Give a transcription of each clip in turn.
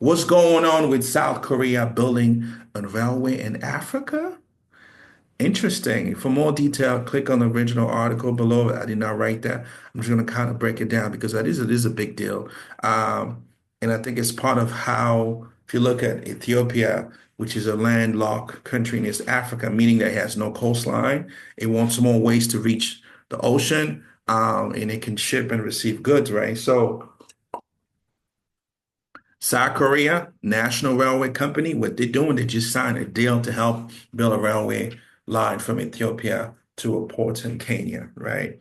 What's going on with South Korea building a railway in Africa? Interesting. For more detail, click on the original article below. I did not write that. I'm just going to kind of break it down because it is a big deal. And I think it's part of how, if you look at Ethiopia, which is a landlocked country in East Africa, meaning that it has no coastline, it wants more ways to reach the ocean, and it can ship and receive goods, right? So South Korea National Railway Company, what they're doing, they just signed a deal to help build a railway line from Ethiopia to a port in Kenya, right?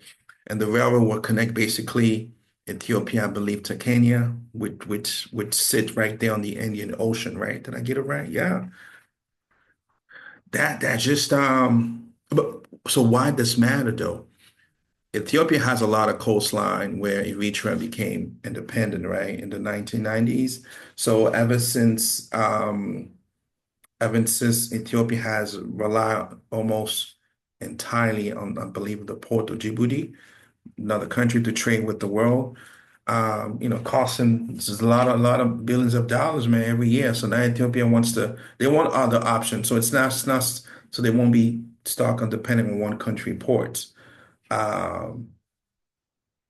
And the railroad will connect basically Ethiopia, I believe, to Kenya, which sit right there on the Indian Ocean, right? Did I get it right? Yeah. That just but so why does matter though? Ethiopia has a lot of coastline where Eritrea became independent, right, in the 1990s. So ever since Ethiopia has relied almost entirely on, I believe, the port of Djibouti, another country to trade with the world. Costing this is a lot of billions of dollars, man, every year. So now Ethiopia they want other options. So it's not, so they won't be stuck on depending on one country ports. Um,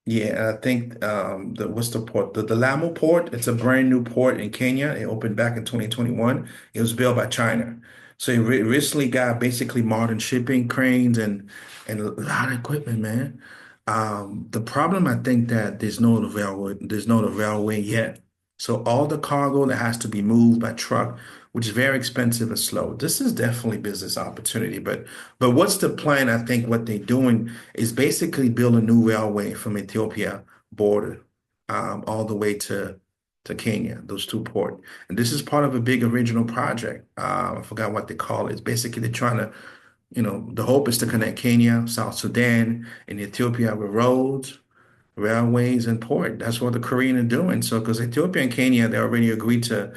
yeah, I think what's the port? The Lamu port, it's a brand new port in Kenya. It opened back in 2021. It was built by China. So it recently got basically modern shipping cranes and a lot of equipment, man. The problem I think that there's no railway yet. So all the cargo that has to be moved by truck, which is very expensive and slow. This is definitely business opportunity, but what's the plan? I think what they're doing is basically build a new railway from Ethiopia border all the way to Kenya, those two ports. And this is part of a big original project. I forgot what they call it. It's basically they're trying to, the hope is to connect Kenya, South Sudan, and Ethiopia with roads, railways, and port. That's what the Korean are doing. So, because Ethiopia and Kenya, they already agreed to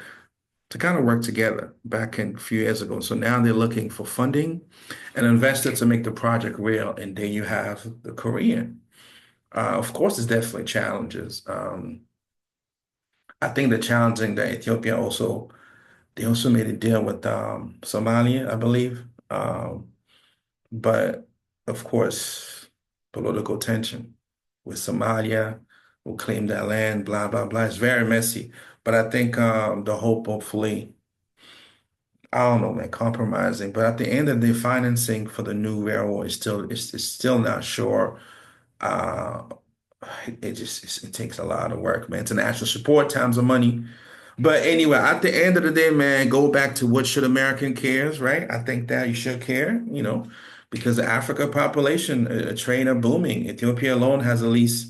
kind of work together back in a few years ago. So now they're looking for funding and investors to make the project real. And then you have the Korean. Of course, there's definitely challenges. I think the challenging that Ethiopia also they also made a deal with Somalia, I believe. But of course, political tension with Somalia, who claimed that land, blah blah blah. It's very messy. But I think the hope, hopefully, I don't know, man, compromising. But at the end of the day, financing for the new railroad is still not sure. Uh, it takes a lot of work, man. International support, times of money. But anyway, at the end of the day, man, go back to what should American cares, right? I think that you should care, because the Africa population, trade are booming. Ethiopia alone has at least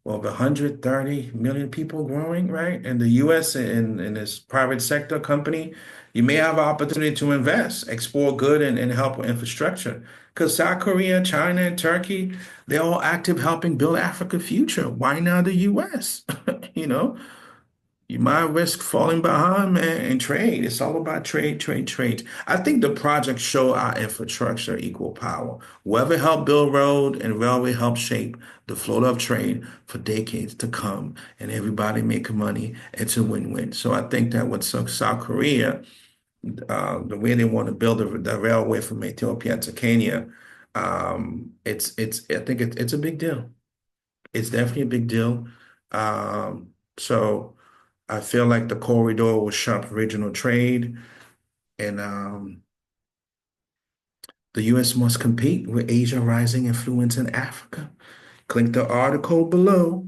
over 130 million people growing, right? And the US in this private sector company, you may have an opportunity to invest, export good and help with infrastructure. Because South Korea, China, and Turkey, they're all active helping build Africa's future. Why not the US? You know? You might risk falling behind, man, in trade. It's all about trade, trade, trade. I think the project show our infrastructure equal power. Whoever helped build road and railway helped shape the flow of trade for decades to come, and everybody make money. It's a win-win. So I think that with South Korea, the way they want to build the railway from Ethiopia to Kenya, I think it's a big deal. It's definitely a big deal. So. I feel like the corridor will shop regional trade, and the U.S. must compete with Asia rising influence in Africa. Click the article below.